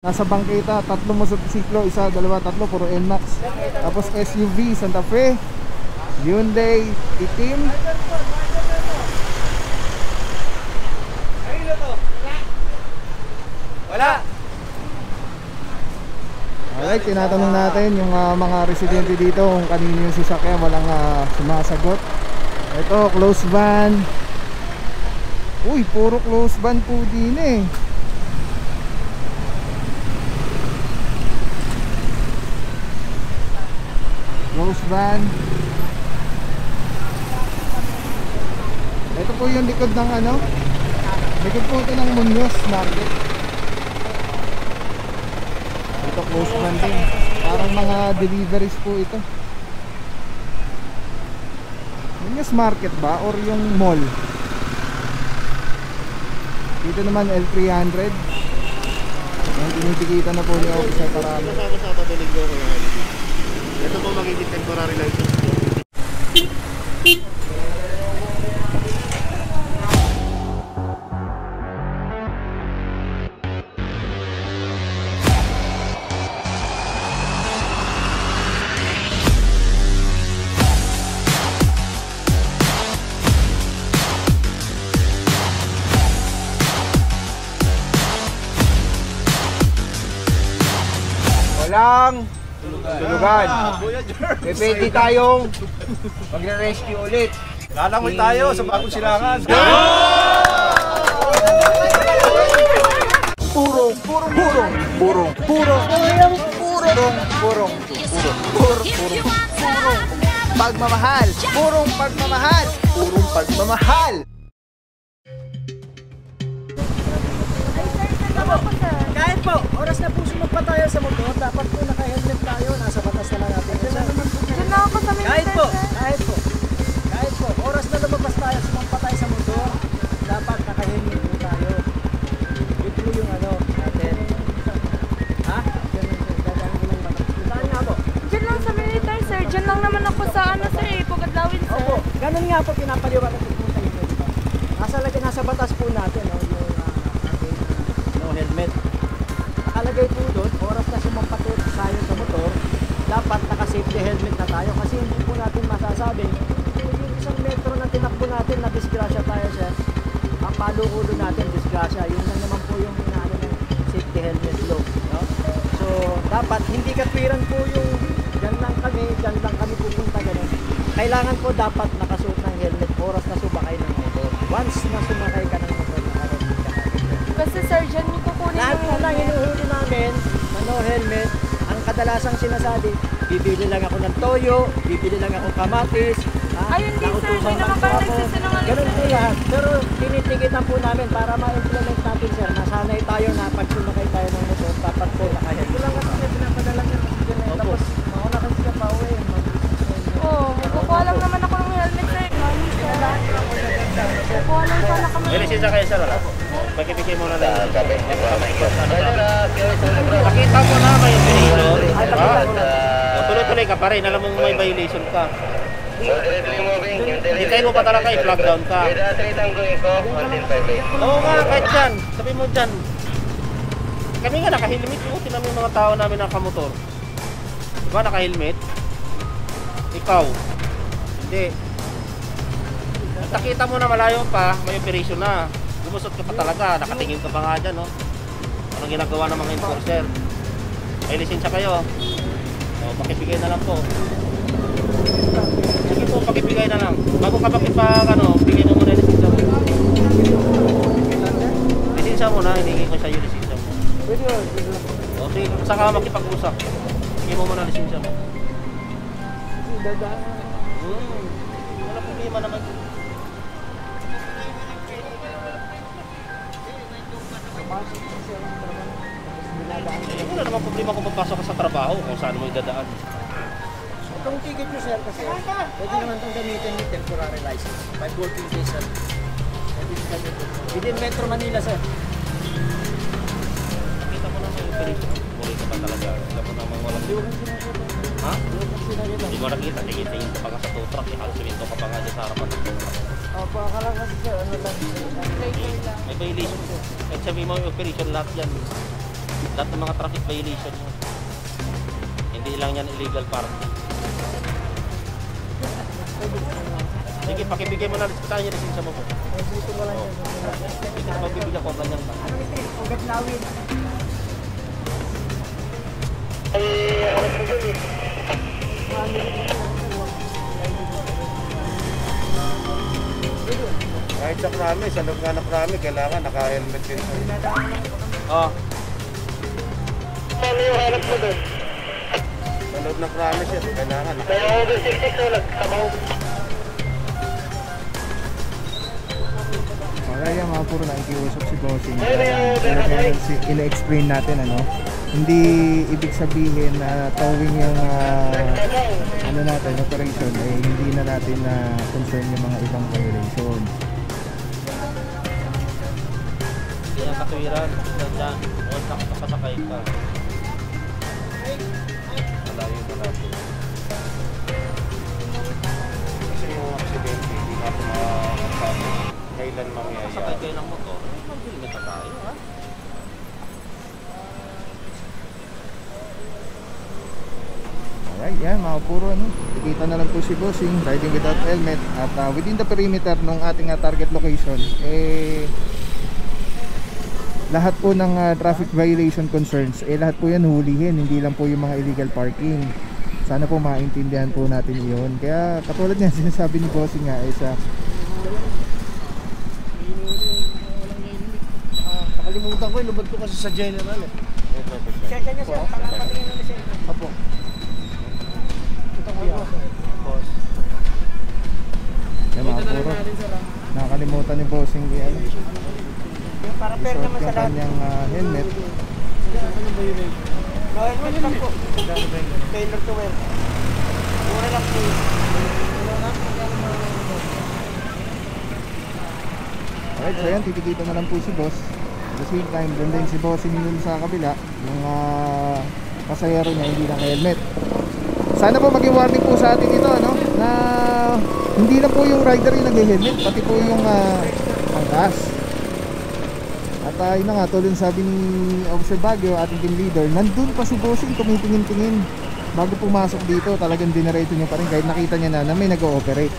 Nasa bangketa, 3 motorsiklo, 1, 2, 3, puro NMAX. Tapos SUV, Santa Fe, Hyundai, itim. Wala. Alright, tinatanong natin yung mga residente dito kung kanino yung sasakyan, walang sumasagot. Ito, close van. Uy, puro close van po din eh. Close van. Ito po yung likod ng likod po ito ng Muñoz Market. Ito close van din. Parang mga deliveries po ito. Muñoz Market ba? Or yung mall? Dito naman L300. Yung tinitikita na po ni Officer Paramo. Sa Linggo ko yan. Ito po magiging temporary license po. Walang tulugan. Pwede tayong magre-rescue ulit. Lalangoy tayo sa bagong silangan. Purong pagmamahal. Purong pagmamahal. Kahit po, oras na po sumagpa tayo sa motor, dapat po naka-helmet tayo, nasa batas na lang natin. Kahit po, oras na lumabas tayo, sumagpa tayo sa motor, dapat naka-helmet po tayo. Yun po yung natin. Ha? Saan nga po? Diyan lang sa military, sir. Diyan lang naman ako sa sir, Pugadlawin, sir. Opo, ganun nga po pinapaliwanag po sa inyo. Nasa batas po natin, no helmet. Nakalagay po doon, oras na sumampatot tayo sa motor, dapat naka-safety helmet na tayo kasi hindi po natin masasabi kung yung isang metro na tinakbo natin na disgrasya tayo siya, ang paluulo natin disgrasya, yun lang naman po yung inaano ng safety helmet law, no? So dapat hindi katwiran po yung dyan lang kami pupunta ganun. Kailangan po dapat nakasuot ng helmet oras na sumakay ng motor. Once na sumakay ka ng motor, nakaroon ka. Kasi sir, dyan yung kukunin Lahat yung po lang helmet. hinuhuli namin na no helmet. Ang kadalasang sinasabi, bibili lang ako ng toyo, bibili lang ako kamatis. Ayun din sir, may naman kayo nagsisinungaling. Ganun po lahat. Pero tinitigitan po namin para ma-implement natin sir. Nasanay tayo na pag sumakay tayo ng motor, dapat po nakahelmet. Ito lang kasi pinapadala niya kasi dyan. Tapos mauna kasi ka pa uwi. Oo, kukuha lang naman ako ng helmet sir. Kukuha lang sana kami. May lisensya kayo sir, wala? Pagkipigay mo na lang. Pakita mo na may violation. Tuloy-tuloy ka pa rin, alam mong may violation ka. Hintayin mo pa talaga, i-flag down ka. Oo nga, kahit dyan. Sabi mo dyan. Kami nga naka-helmet. Tingnan mo yung mga tao namin nakamotor. Diba naka-helmet? Ikaw. Hindi. Nakita mo na malayo pa, may operation na. Lumusot ka pa talaga, nakatingin ka pa nga dyan, no? Anong ginagawa ng mga enforcer? May lisensya kayo. O, pakibigay na lang po. Sige po, pakibigay na lang. Bago ka bigay mo muna yung lisensya mo. Lisensya mo na, hiningi ko sa'yo lisensya mo. O, sige, saan ka makipag-usap? Bigay mo muna lisensya mo. Wala problema naman. Wala naman problema kung papasok ka sa trabaho kung saan mo idadaan. Itong ticket nyo sir kasi, pwede naman itong gamitin with temporary license. 5 working days sir. Within Metro Manila sir. Nakita mo naman yung operation. Muli ka pa talaga. Alam mo naman walang... Ha? Hindi mo nakita. Tingin ka pa nga sa tow truck. Halos suminto ka pa nga dyan sa harapan ng tow truck. Opo, akala kasi sir, ano lang. May violation. Kahit sabihin mo yung operation lahat yan. Lahat ng mga traffic violation yan. Hindi lang yan illegal parking. Sige, pakibigay mo na saan yung lisensya mo po. Dito ko lang yan. Sige, magbibigyan ko ganyan ba? Ano ito? Ugat lawin. Kahit sa krami, sa loob nga ng krami, kailangan naka-helmet din. Oo. Ano yung hanap mo doon? Sa loob ng krami siya, kailangan Kaya yung mga puro nakikiusap si Bossing. Pero ina-explain natin ano. Hindi ibig sabihin na towing yung ano natin, operation, eh hindi na natin na concern yung mga ibang violation. Hindi yan katuwiran. Diyan, once nakapasakay ka. Malayo na natin. Kasi yung aksidente, hindi natin makasabi kailan mangyayari. Sakay kayo ng motor, mag-helmet na tayo, ha? Alright, yan mga puro ano. Nakikita na lang po si Bossing riding without helmet at within the perimeter ng ating target location lahat po ng traffic violation concerns lahat po yan hulihin, hindi lang po yung mga illegal parking. Sana po maintindihan po natin iyon. Kaya katulad niya sinasabi ni Bossing nga Nakalimutan ko, lubad ko kasi sa general eh. Check niya siya. Patingin na siya. Apo. Ito kuya. Boss. yan mga puro nakakalimutan ni Bossing Para fair isuot naman sa yung lahat. kanyang helmet. Ano ba yun eh? No, helmet lang po. Tailor to wear. Mura lang po. Alright, so yan, titikita na lang po si Boss. At the same time, doon din si Bossing dun sa kabila. Yung pasayero niya hindi naka-helmet. Sana po maging warning po sa atin ito, ano? Na hindi lang po yung rider yung nag-helmet, pati po yung angkas. At yun na nga, tulad sabi ni Officer Baguio, ating team leader, nandun pa si Bossing tumitingin-tingin. Bago pumasok dito, talagang dinareto niya pa rin kahit nakita niya na may nag-ooperate.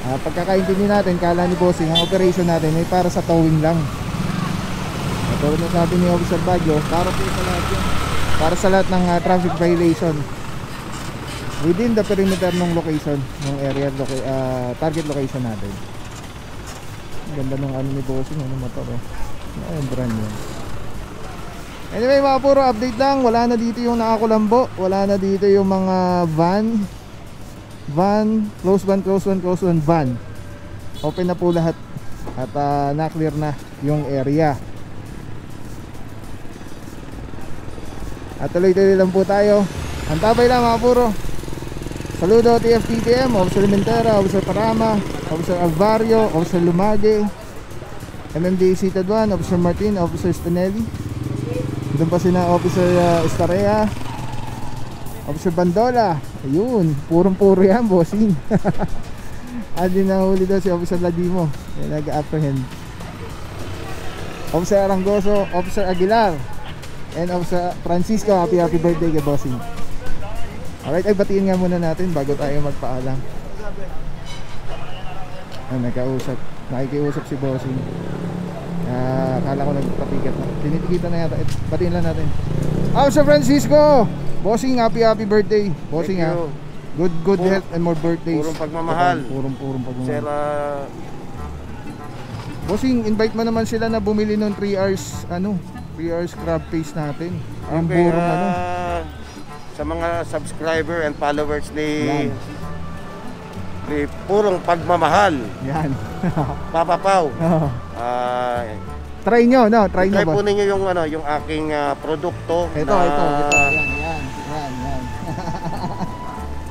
Pagkakaintindi natin, kala ni Bossing, ang operation natin ay para sa towing lang. At tulad na sabi ni Officer Baguio, para po sa lahat yun. Para sa lahat ng traffic violation within the perimeter ng location, ng area target location natin. Ganda nung ano ni Bossing, ano motor yung brand yun. Anyway mga puro update lang, wala na dito yung nakakulambo, wala na dito yung mga van, close van, open na po lahat at na-clear na yung area. At tuloy-tuloy lang po tayo, antabay lang mga puro. Saludo TFTTM, Officer Mentera, Officer Parama, Officer Alvario, Officer Lumage, MMDA Seated 1, Officer Martin, Officer Spinelli. Doon pa sina Officer Estarea, Officer Bandola. Ayun, purong-puro yan, Bossing. At din nahuli daw si Officer Ladimo, yung nag-apprehend. Officer Arangoso, Officer Aguilar, and Officer Francisco. Happy birthday kay Bossing. Alright, ay batiin nga muna natin bago tayo magpaalam. Nakikiusap si Bossing. Akala ko nagpatikat na. Tinitikitan na yata. Batiin lang natin. Officer Francisco, Bossing, happy birthday. Bossing ha. Good health and more birthdays. Purong pagmamahal. Purong pagmamahal. Sir, Bossing, invite mo naman sila na bumili ng 3 hours 3 hours crab paste natin. Ang okay, burong sa mga subscriber and followers ni Yan. Purong Pagmamahal, Yan. Papa Pau. Oh. Try nyo Try ba? po ninyo yung yung aking produkto. Ito.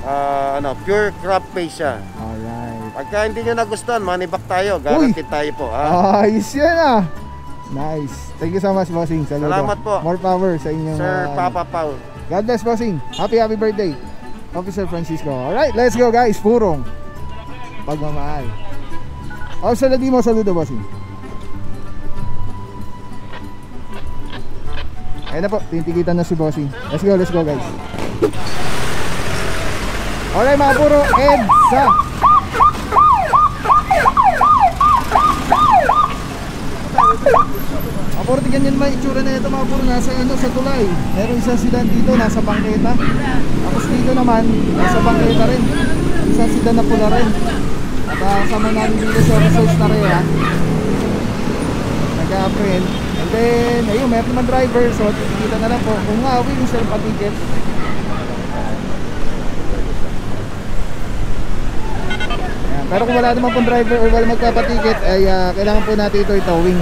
Yan. Pure crab paste siya. Alright. Pagka hindi nyo nagustuhan, money back tayo. Guaranteed tayo po. Ayos yan Nice. Thank you so much, Bossing. Saludo. Salamat po. More power sa inyong Sir Papa Pau. God bless, Bossing. Happy birthday, Officer Francisco. Alright, let's go guys. Purong Pagmamahal. Officer Ladimo, saludo, Bossing. Ayun na po, tinitikitan na si Bossing. Let's go guys. Alright mga puro, EDSA. Mga puro, tignan nyo naman itsura na ito mga puro. Nasa sa tulay. Meron isang sedan dito, nasa bangketa. Tapos dito naman, nasa bangketa rin. Isang sedan na pula rin. At kasama namin dito sa resource na rin, nag-print. And then, ayun, meron naman driver. So, titikita na lang po. Kung nga, willing siya patiket. Ayan. Pero kung wala naman pong driver or wala magpapatiket, ay kailangan po natin ito i-towing.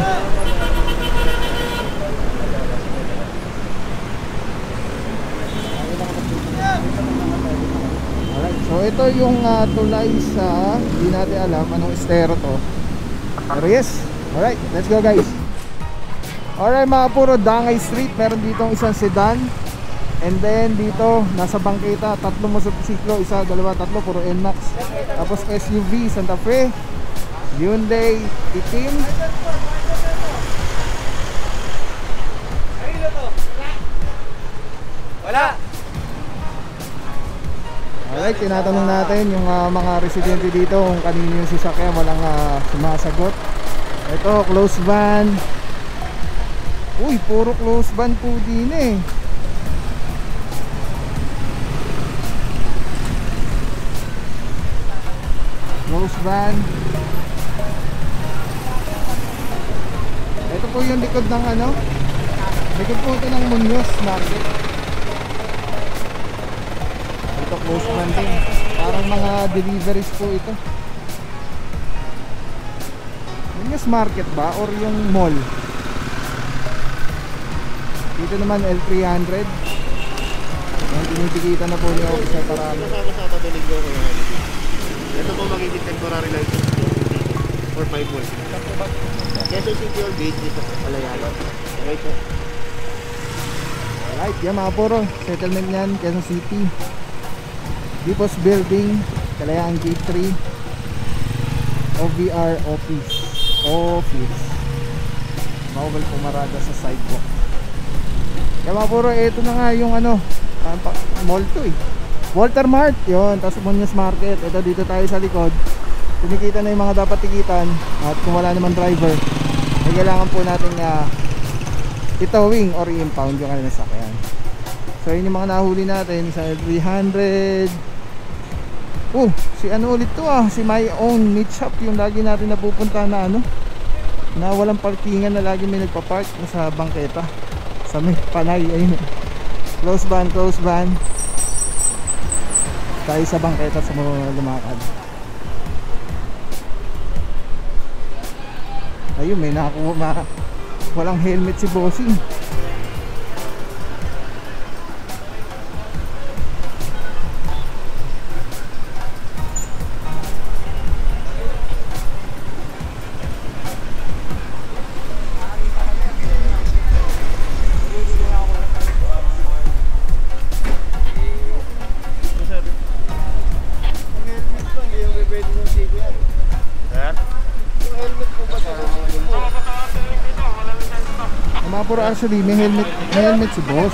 Alright, so ito yung tulay sa, hindi natin alam anong estero to. Pero yes, alright, let's go guys. Alright mga puro, Dangay Street. Meron dito isang sedan. And then dito, nasa bangketa, 3 motorsiklo, 1, 2, 3, puro NMAX. Tapos SUV, Santa Fe, Hyundai, itim. Wala! Alright, tinatanong natin yung mga residente dito kung kanino yung sasakyan, walang sumasagot. Ito, close van. Uy, puro close van po din eh. Close van. Ito po yung likod ng likod po ito ng Muñoz Market. Ito close van din. Parang mga deliveries po ito. Muñoz Market ba or yung mall? Dito naman L300. Yung tinitikitan na po niya officer para Kasama sa Tadolingo ko yung ito po magiging temporary license for 5 months. Quezon City or Gate dito sa Palayalo. Okay po. Alright, yan mga puro. Settlement yan, Quezon City. Depots Building, Kalayaan Gate 3. OVR Office. Bawal pumarada sa sidewalk. Yan mga puro, ito na nga yung mall to eh. Walter Mart, yun, tapos Muñoz Market. Ito dito tayo sa likod. Tinikita na yung mga dapat tikitan. At kung wala naman driver, ay kailangan po natin i-towing or i-impound yung kanilang sakyan. So yun yung mga nahuli natin sa 300. Si ulit to si My Own Meat Shop. Yung lagi natin napupunta na na walang parkingan, na lagi may nagpa-park sa bangketa sa may Panay. Ayun, close van tayo sa bangketa sa mga lumakad. Ayun, may nakakuha walang helmet si Bossing. Pero actually may helmet si boss.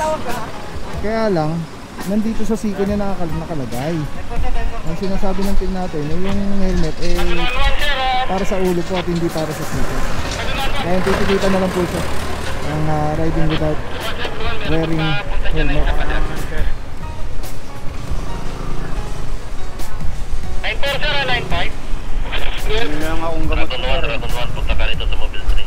Kaya lang nandito sa siko niya nakalagay. Ang sinasabi ng team natin yung helmet para sa ulo po at hindi para sa siko. Kaya titikitan na lang po siya ang riding without wearing helmet. 94 sir, 95. Hindi lang akong gamot sir. Punta ka rito sa Mobile 3.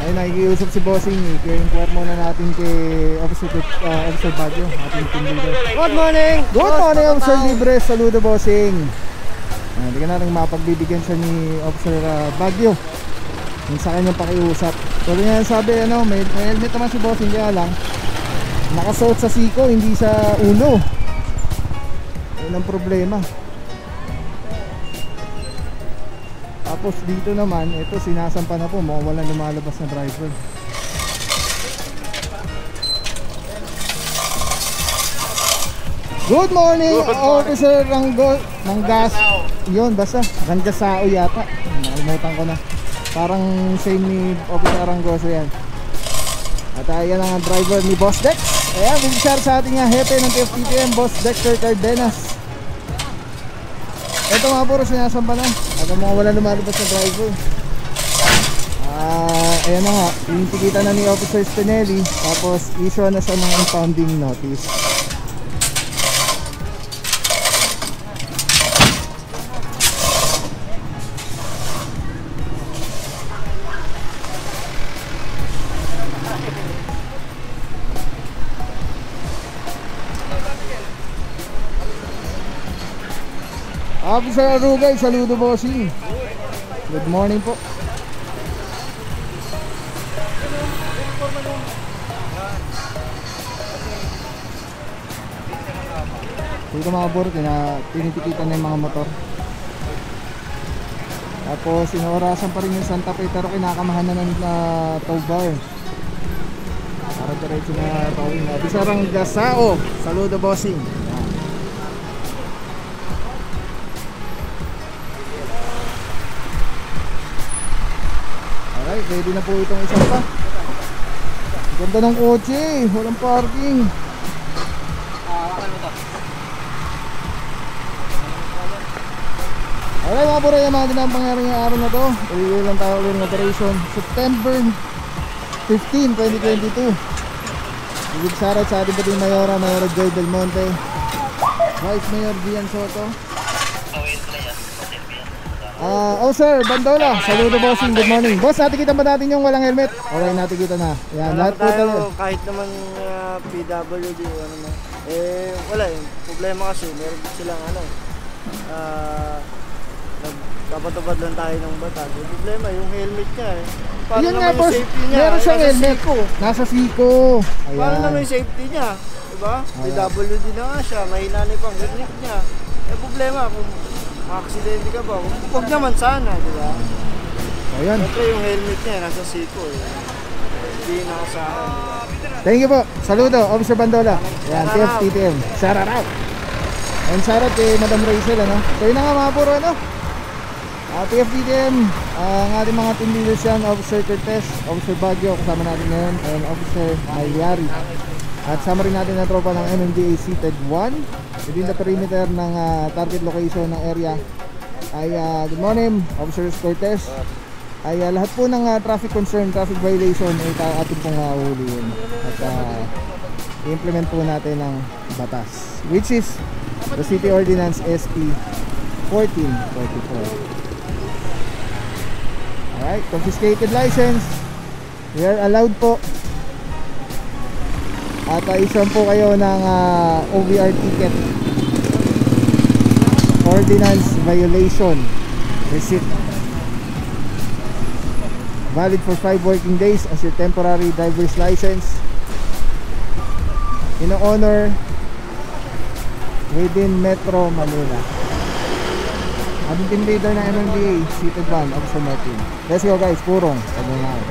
Ay, nakikiusap si Bossing. I-inquire muna natin kay Officer Baguio, ating team leader. Good morning! Good morning, Officer Libre. Saludo, Bossing. Hindi ka natin mapagbibigyan siya ni Officer Baguio yung sa kanyang pakiusap. So niya sabi, may helmet naman si Bossing, kaya lang nakasuot sa siko, hindi sa ulo. Yun ang problema. Tapos dito naman, ito sinasampa na po, mukhang walang lumalabas na driver. Good morning, Officer Ranggas. Yun, basta Ranggasao yata. Nakalimutan ko na. Parang same ni Officer Arangoso yan. At ayan ang driver ni Boss Dex. Ayan, big shout sa ating hepe ng TFTPM, Boss Dexter Cardenas. Ito mga puro sinasamba na. At ang mga wala lumalabas na driver. Ayan na nga, tinitikitan na ni Officer Spinelli. Tapos issue na siya ng impounding notice. Officer Arugay, saludo bossing. Good morning po. Dito mga buro, tinitikitan na yung mga motor. Tapos sinuorasan pa rin yung Santa Fe, pero kinakamahan na ng tow bar. Para diretso na towing. Officer ang Gasao, saludo bossing. Alright, ready na po itong isang pa. Ganda ng kotse, walang parking. Alright mga puro, yung mga ginang pangyari ngayong araw na to. Tuloy lang tayo ulit ng operation September 15, 2022. Big shoutout sa ating pating Mayora, Mayora Joy Del Monte, Vice Mayor Gian Soto. Sir, Bandola, saludo bossing, good morning. Boss, natikita ba natin yung walang helmet? Okay, natikita na. Yan, lahat po tayo. Kahit naman PWD o ano na. Wala yung problema kasi meron silang nagpapatupad lang tayo ng batas. Yung problema, yung helmet niya Paano Yun naman nga yung boss, safety niya? meron siyang Nasa helmet. Siko. Nasa Siko. Paano Ayan. naman yung safety niya? Diba? May Ayan. WD na nga siya, mahina na yung pang-grip niya. Problema kung aksidente ka ba? Huwag naman sana, diba? Ayan. Siyempre yung helmet niya, nasa Siko Hindi nakasahan, diba? Thank you po. Saludo, Officer Bandola. Ayan, Shout out. TFTTM. Shout out. And shout out kay Madam Rachel, ano? So yun na nga mga puro, ano? TFTTM, ang ating mga team leaders yan, Officer Cortez, Officer Baguio, kasama natin ngayon, and Officer Mayari. At sama rin natin na tropa ng MMDA seated 1 within the perimeter ng target location ng area. Ay good morning, Officer Cortez. Ay lahat po ng traffic concern, traffic violation ay ating pong uhulihin. At i-implement po natin ang batas, which is the City Ordinance SP 1444. Alright, confiscated license. We are allowed po. At i-issue po kayo ng OVR ticket. Ordinance violation receipt. Valid for 5 working days as your temporary driver's license. In honor within Metro Manila. Ating team leader ng MMDA, seated 1, Officer Martin. Let's go guys, purong pagmamahal.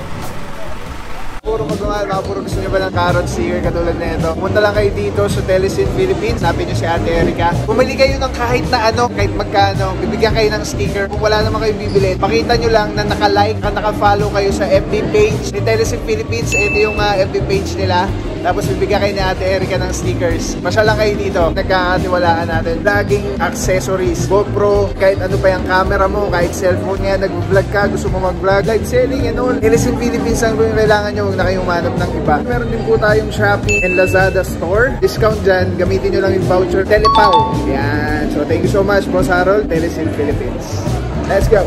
Purong pagmamahal, mga puro gusto nyo ba ng carrot sear katulad na ito? Punta lang kayo dito sa Telesin Philippines, hanapin nyo si Ate Erica. Pumili kayo ng kahit na ano, kahit magkano, bibigyan kayo ng sticker. Kung wala naman kayo bibili, pakita nyo lang na naka-like, naka-follow kayo sa FB page ni Telesin Philippines. Ito yung FB page nila. Tapos bibigyan kayo ni Ate Erica ng stickers. Masya lang kayo dito. Nagkakatiwalaan natin. Vlogging accessories. GoPro, kahit ano pa yung camera mo, kahit cellphone nga, nag-vlog ka, gusto mo mag-vlog, live selling and all. Telesin Philippines ang yung kailangan nyo, huwag na kayong manap ng iba. Meron din po tayong Shopee and Lazada store. Discount dyan, gamitin nyo lang yung voucher Telepaw. Yan. So thank you so much, Boss Harold, Telesin Philippines. Let's go!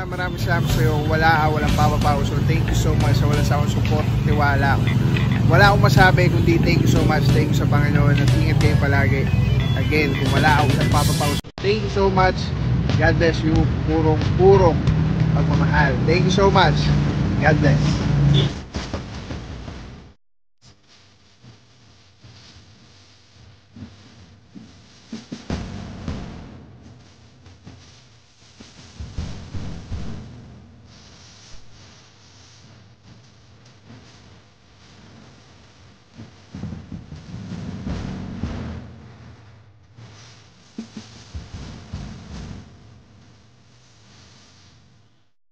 Maraming salamat sa'yo. Walang papapaw. So thank you so much sa walang sawang support, tiwala. Wala akong masabi kundi thank you so much. Thank you sa Panginoon at ingat kayo palagi. Again, kung wala akong papapaw. Thank you so much. God bless you. Purong pagmamahal. Thank you so much. God bless.